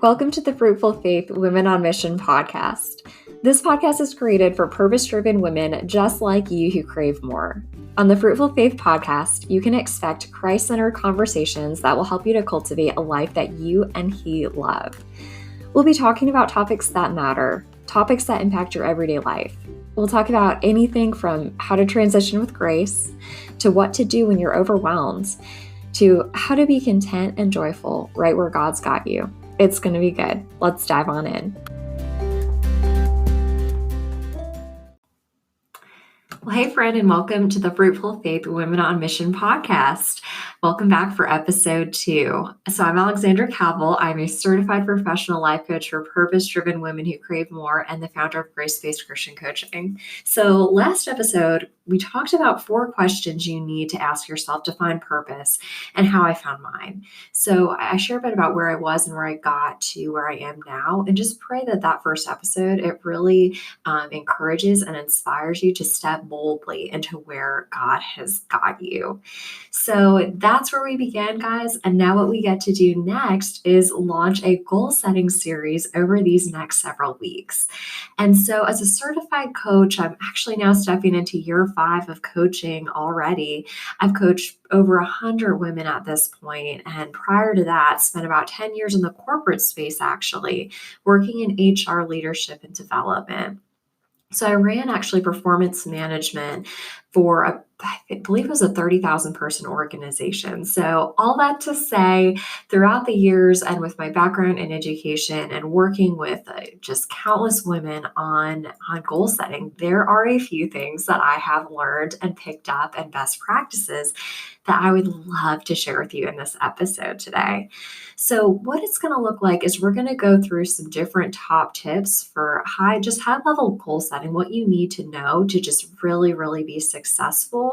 Welcome to the Fruitful Faith Women on Mission podcast. This podcast is created for purpose-driven women just like you who crave more. On the Fruitful Faith podcast, you can expect Christ-centered conversations that will help you to cultivate a life that you and He love. We'll be talking about topics that matter, topics that impact your everyday life. We'll talk about anything from how to transition with grace, to what to do when you're overwhelmed, to how to be content and joyful right where God's got you. It's going to be good. Let's dive on in. Well, hey, friend, and welcome to the Fruitful Faith Women on Mission podcast. Welcome back for episode 2. So I'm Alexandra. I'm a certified professional life coach for purpose-driven women who crave more and the founder of Grace-Based Christian Coaching. So last episode, we talked about 4 questions you need to ask yourself to find purpose and how I found mine. So I share a bit about where I was and where I got to where I am now, and just pray that that first episode, it really encourages and inspires you to step boldly into where God has got you. So that's where we began, guys. And now what we get to do next is launch a goal setting series over these next several weeks. And so as a certified coach, I'm actually now stepping into year 5 of coaching already. I've coached over 100 women at this point, and prior to that, spent about 10 years in the corporate space, actually, working in HR leadership and development. So I ran actually performance management for I believe it was a 30,000 person organization. So all that to say, throughout the years and with my background in education and working with just countless women on goal setting, there are a few things that I have learned and picked up and best practices that I would love to share with you in this episode today. So what it's going to look like is we're going to go through some different top tips for high level goal setting, what you need to know to just really, really be successful.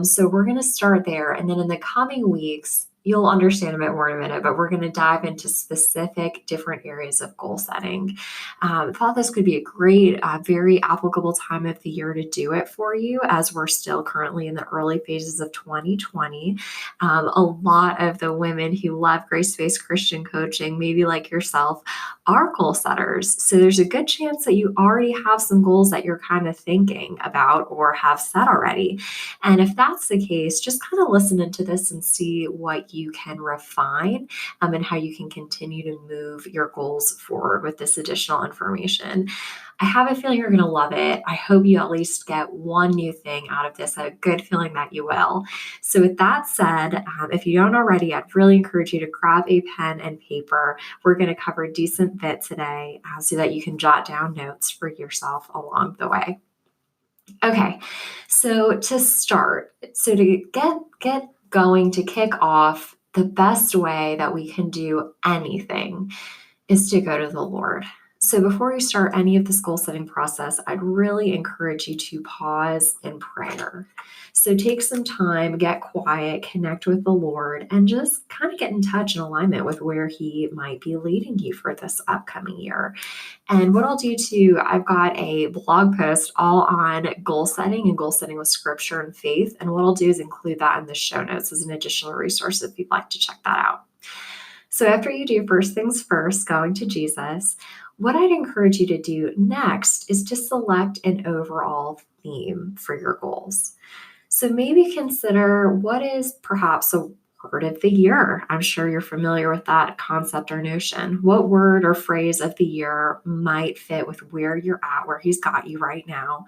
So we're going to start there. And then in the coming weeks, you'll understand a bit more in a minute, but we're going to dive into specific different areas of goal setting. I thought this could be a great, very applicable time of the year to do it for you, as we're still currently in the early phases of 2020. A lot of the women who love grace-based Christian coaching, maybe like yourself, are goal setters. So there's a good chance that you already have some goals that you're kind of thinking about or have set already. And if that's the case, just kind of listen into this and see what you can refine and how you can continue to move your goals forward with this additional information. I have a feeling you're going to love it. I hope you at least get one new thing out of this. I have a good feeling that you will. So with that said, if you don't already, I'd really encourage you to grab a pen and paper. We're going to cover a decent bit today so that you can jot down notes for yourself along the way. Okay, so to start, to get going, to kick off, the best way that we can do anything is to go to the Lord. So before you start any of this goal setting process, I'd really encourage you to pause in prayer. So take some time, get quiet, connect with the Lord, and just kind of get in touch and alignment with where He might be leading you for this upcoming year. And what I'll do too, I've got a blog post all on goal setting and goal setting with scripture and faith. And what I'll do is include that in the show notes as an additional resource if you'd like to check that out. So after you do first things first, going to Jesus, what I'd encourage you to do next is to select an overall theme for your goals. So maybe consider what is perhaps a word of the year. I'm sure you're familiar with that concept or notion. What word or phrase of the year might fit with where you're at, where He's got you right now?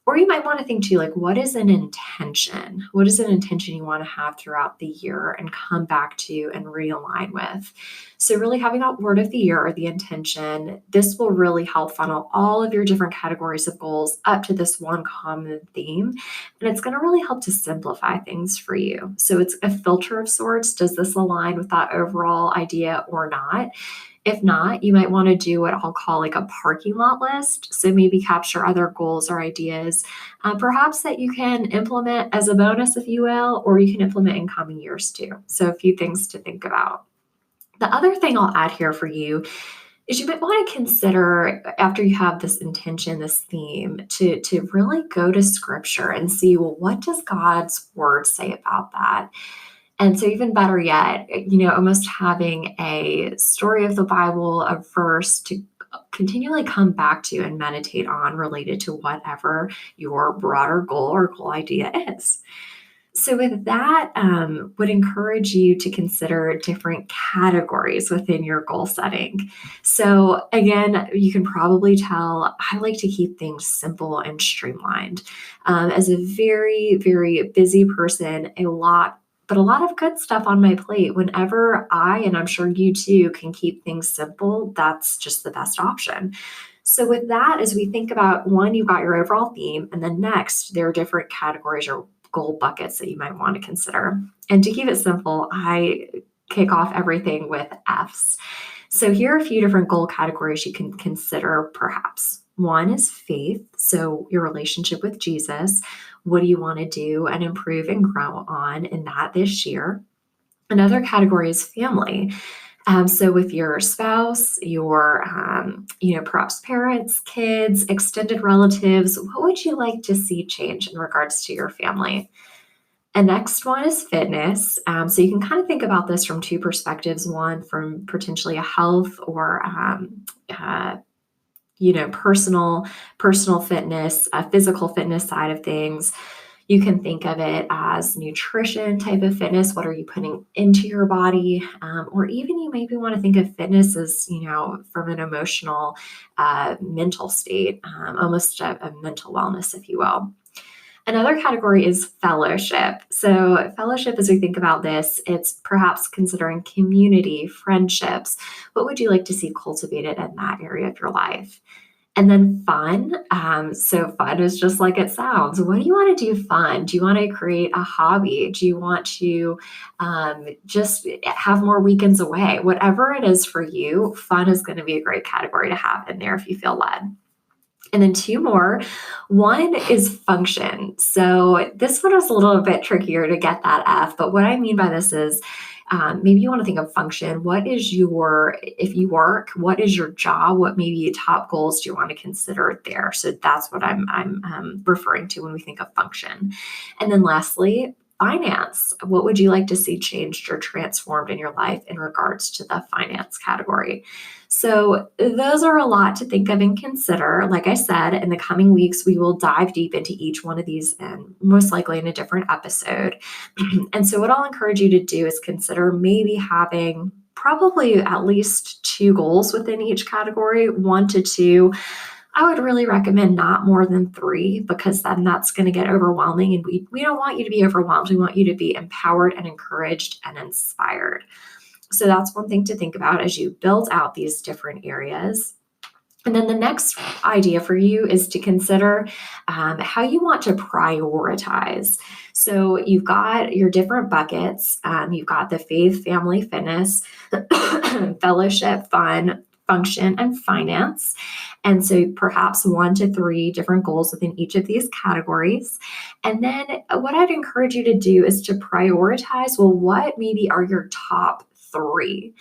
Or you might want to think too, like, what is an intention? What is an intention you want to have throughout the year and come back to and realign with? So really having that word of the year or the intention, this will really help funnel all of your different categories of goals up to this one common theme. And it's going to really help to simplify things for you. So it's a filter of sorts. Does this align with that overall idea or not? If not, you might want to do what I'll call like a parking lot list. So maybe capture other goals or ideas, perhaps that you can implement as a bonus, if you will, or you can implement in coming years too. So a few things to think about. The other thing I'll add here for you is you might want to consider, after you have this intention, this theme, to really go to scripture and see, well, what does God's word say about that? And so even better yet, almost having a story of the Bible, a verse to continually come back to and meditate on related to whatever your broader goal or goal idea is. So, with that, would encourage you to consider different categories within your goal setting. So, again, you can probably tell I like to keep things simple and streamlined. As a very, very busy person, a lot of good stuff on my plate. Whenever and I'm sure you too, can keep things simple, that's just the best option. So, with that, as we think about one, you've got your overall theme, and then next, there are different categories or goal buckets that you might want to consider. And to keep it simple, I kick off everything with F's. So, here are a few different goal categories you can consider perhaps. One is faith, so your relationship with Jesus. What do you want to do and improve and grow on in that this year? Another category is family. So with your spouse, your, perhaps parents, kids, extended relatives, what would you like to see change in regards to your family? And next one is fitness. So you can kind of think about this from two perspectives. One from potentially a health or personal fitness, physical fitness side of things. You can think of it as nutrition type of fitness. What are you putting into your body? Or even you maybe want to think of fitness as, from an emotional, mental state, almost a mental wellness, if you will. Another category is fellowship. So, fellowship, as we think about this, it's perhaps considering community, friendships. What would you like to see cultivated in that area of your life? And then fun. So fun is just like it sounds. What do you want to do fun? Do you want to create a hobby? Do you want to just have more weekends away? Whatever it is for you, fun is going to be a great category to have in there if you feel led. And then two more. One is function. So this one is a little bit trickier to get that F, but what I mean by this is maybe you want to think of function. If you work, what is your job? What maybe top goals do you want to consider there? So that's what I'm referring to when we think of function. And then lastly, finance. What would you like to see changed or transformed in your life in regards to the finance category? So, those are a lot to think of and consider. Like I said, in the coming weeks, we will dive deep into each one of these and most likely in a different episode. And so, what I'll encourage you to do is consider maybe having probably at least two goals within each category, one to two. I would really recommend not more than three because then that's going to get overwhelming. And we don't want you to be overwhelmed. We want you to be empowered and encouraged and inspired. So that's one thing to think about as you build out these different areas. And then the next idea for you is to consider how you want to prioritize. So you've got your different buckets. You've got the faith, family, fitness, fellowship, fun, function, and finance. And so perhaps one to three different goals within each of these categories. And then what I'd encourage you to do is to prioritize, well, what maybe are your top three?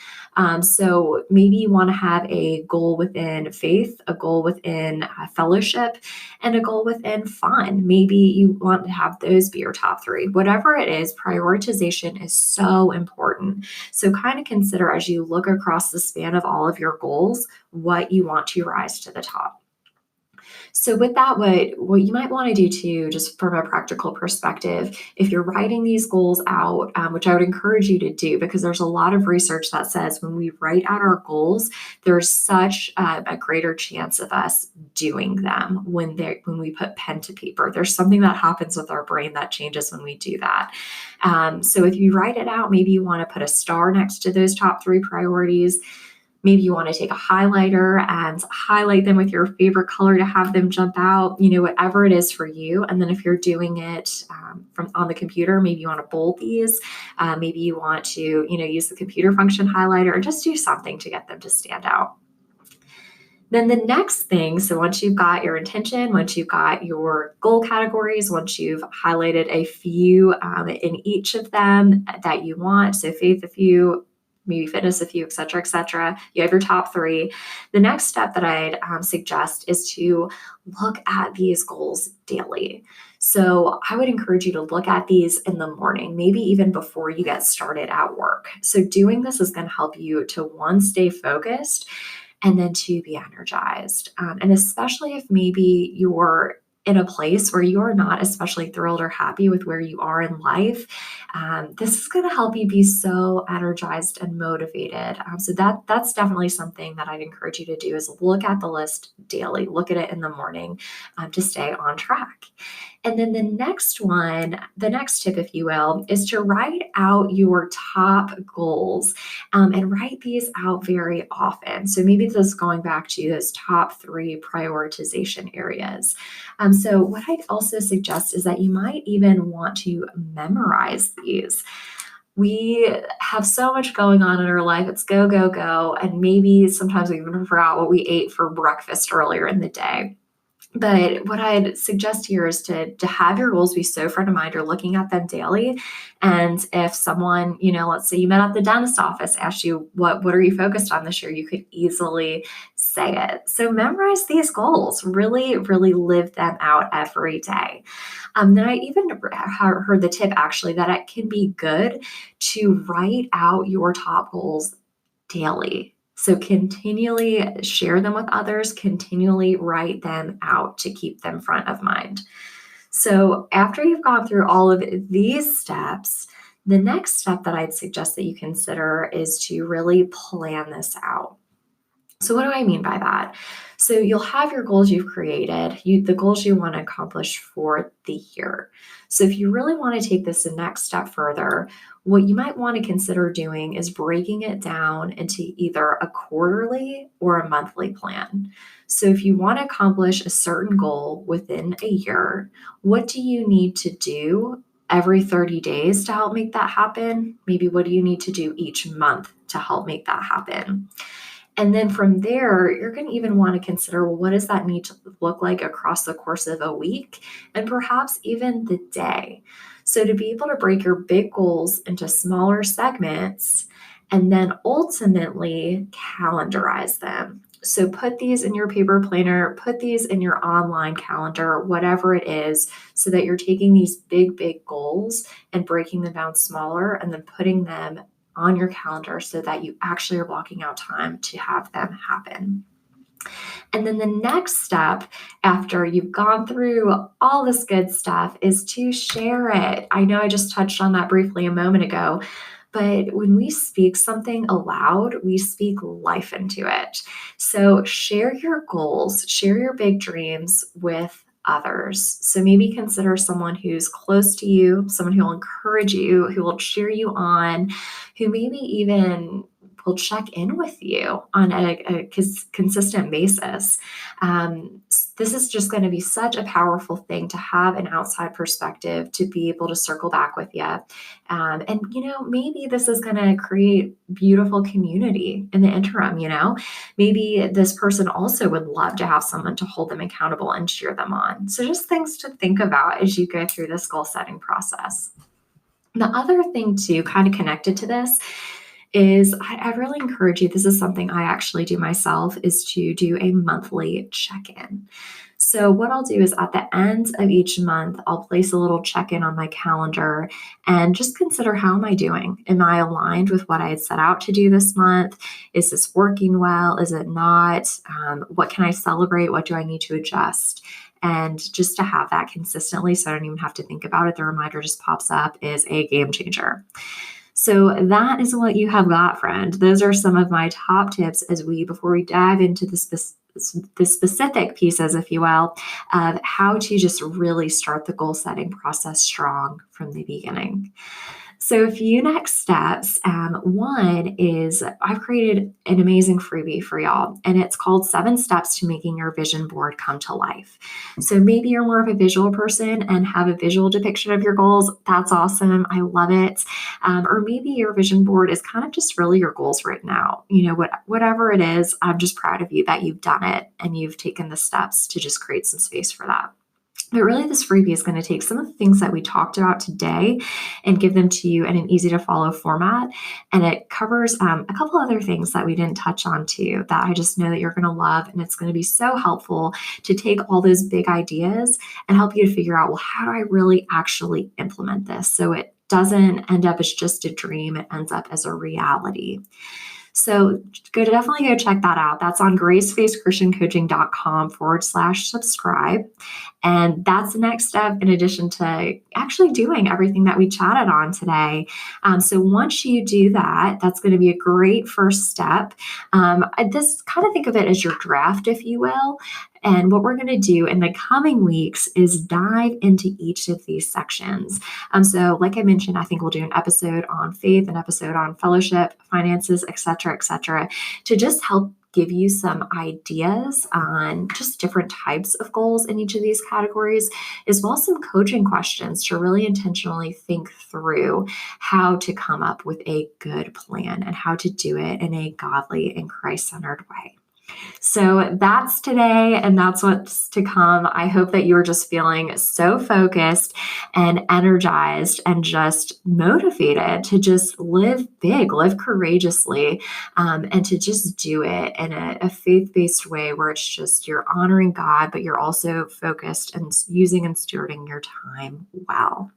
So maybe you want to have a goal within faith, a goal within fellowship, and a goal within fun. Maybe you want to have those be your top three. Whatever it is, prioritization is so important. So kind of consider as you look across the span of all of your goals, what you want to rise to the top. So with that, what you might want to do too, just from a practical perspective, if you're writing these goals out, which I would encourage you to do, because there's a lot of research that says when we write out our goals, there's such a greater chance of us doing them when we put pen to paper. There's something that happens with our brain that changes when we do that. So if you write it out, maybe you want to put a star next to those top three priorities. Maybe you want to take a highlighter and highlight them with your favorite color to have them jump out, whatever it is for you. And then if you're doing it from on the computer, maybe you want to bold these. Maybe you want to, use the computer function highlighter or just do something to get them to stand out. Then the next thing, so once you've got your intention, once you've got your goal categories, once you've highlighted a few in each of them that you want, so faith a few, maybe fitness a few, et cetera, you have your top three. The next step that I'd suggest is to look at these goals daily. So I would encourage you to look at these in the morning, maybe even before you get started at work. So doing this is going to help you to one, stay focused, and then two, be energized. And especially if maybe you're in a place where you're not especially thrilled or happy with where you are in life, this is going to help you be so energized and motivated. So that's definitely something that I'd encourage you to do is look at the list daily, look at it in the morning to stay on track. And then the next tip, if you will, is to write out your top goals and write these out very often. So maybe this is going back to those top three prioritization areas. So what I'd also suggest is that you might even want to memorize these. We have so much going on in our life. It's go, go, go. And maybe sometimes we even forgot what we ate for breakfast earlier in the day. But what I'd suggest here is to have your goals be so front of mind. You're looking at them daily. And if someone, let's say you met at the dentist office, asked you, what are you focused on this year? You could easily say it. So memorize these goals, really, really live them out every day. Then I even heard the tip actually that it can be good to write out your top goals daily. So continually share them with others, continually write them out to keep them front of mind. So after you've gone through all of these steps, the next step that I'd suggest that you consider is to really plan this out. So what do I mean by that? So you'll have your goals you've created, the goals you want to accomplish for the year. So if you really want to take this the next step further, what you might want to consider doing is breaking it down into either a quarterly or a monthly plan. So if you want to accomplish a certain goal within a year, what do you need to do every 30 days to help make that happen? Maybe what do you need to do each month to help make that happen? And then from there, you're going to even want to consider, well, what does that need to look like across the course of a week and perhaps even the day? So to be able to break your big goals into smaller segments and then ultimately calendarize them. So put these in your paper planner, put these in your online calendar, whatever it is, so that you're taking these big, big goals and breaking them down smaller and then putting them on your calendar so that you actually are blocking out time to have them happen. And then the next step after you've gone through all this good stuff is to share it. I know I just touched on that briefly a moment ago, but when we speak something aloud, we speak life into it. So share your goals, share your big dreams with others. So maybe consider someone who's close to you, someone who will encourage you, who will cheer you on, who maybe even will check in with you on a consistent basis. This is just going to be such a powerful thing to have an outside perspective to be able to circle back with you. And, maybe this is going to create beautiful community in the interim, maybe this person also would love to have someone to hold them accountable and cheer them on. So just things to think about as you go through this goal setting process. The other thing too, kind of connected to this, is I really encourage you, this is something I actually do myself, is to do a monthly check-in. So what I'll do is at the end of each month, I'll place a little check-in on my calendar and just consider, how am I doing? Am I aligned with what I had set out to do this month? Is this working well? Is it not? What can I celebrate? What do I need to adjust? And just to have that consistently so I don't even have to think about it, the reminder just pops up, is a game changer. So that is what you have got, friend. Those are some of my top tips before we dive into the specific pieces, if you will, of how to just really start the goal setting process strong from the beginning. So a few next steps. One is I've created an amazing freebie for y'all, and it's called 7 Steps to Making Your Vision Board Come to Life. So maybe you're more of a visual person and have a visual depiction of your goals. That's awesome. I love it. Or maybe your vision board is kind of just really your goals written out. Whatever it is, I'm just proud of you that you've done it and you've taken the steps to just create some space for that. But really, this freebie is going to take some of the things that we talked about today and give them to you in an easy to follow format. And it covers a couple other things that we didn't touch on too, that I just know that you're going to love. And it's going to be so helpful to take all those big ideas and help you to figure out, well, how do I really actually implement this? So it doesn't end up as just a dream, it ends up as a reality. So definitely go check that out. That's on gracefacechristiancoaching.com/subscribe. And that's the next step in addition to actually doing everything that we chatted on today. So once you do that, that's going to be a great first step. This kind of think of it as your draft, if you will. And what we're going to do in the coming weeks is dive into each of these sections. So like I mentioned, I think we'll do an episode on faith, an episode on fellowship, finances, et cetera, to just help give you some ideas on just different types of goals in each of these categories, as well as some coaching questions to really intentionally think through how to come up with a good plan and how to do it in a godly and Christ-centered way. So that's today, and that's what's to come. I hope that you're just feeling so focused and energized and just motivated to just live big, live courageously, and to just do it in a faith-based way where it's just you're honoring God, but you're also focused and using and stewarding your time well.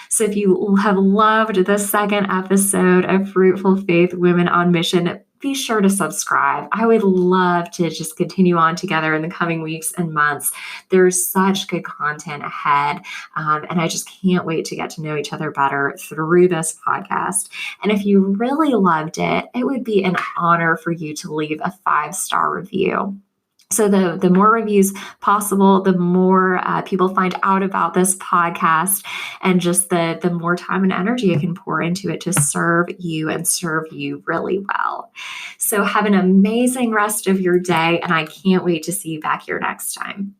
So if you have loved the second episode of Fruitful Faith Women on Mission, be sure to subscribe. I would love to just continue on together in the coming weeks and months. There's such good content ahead, and I just can't wait to get to know each other better through this podcast. And if you really loved it, it would be an honor for you to leave a 5-star review. So the more reviews possible, the more people find out about this podcast, and just the more time and energy I can pour into it to serve you and serve you really well. So have an amazing rest of your day, and I can't wait to see you back here next time.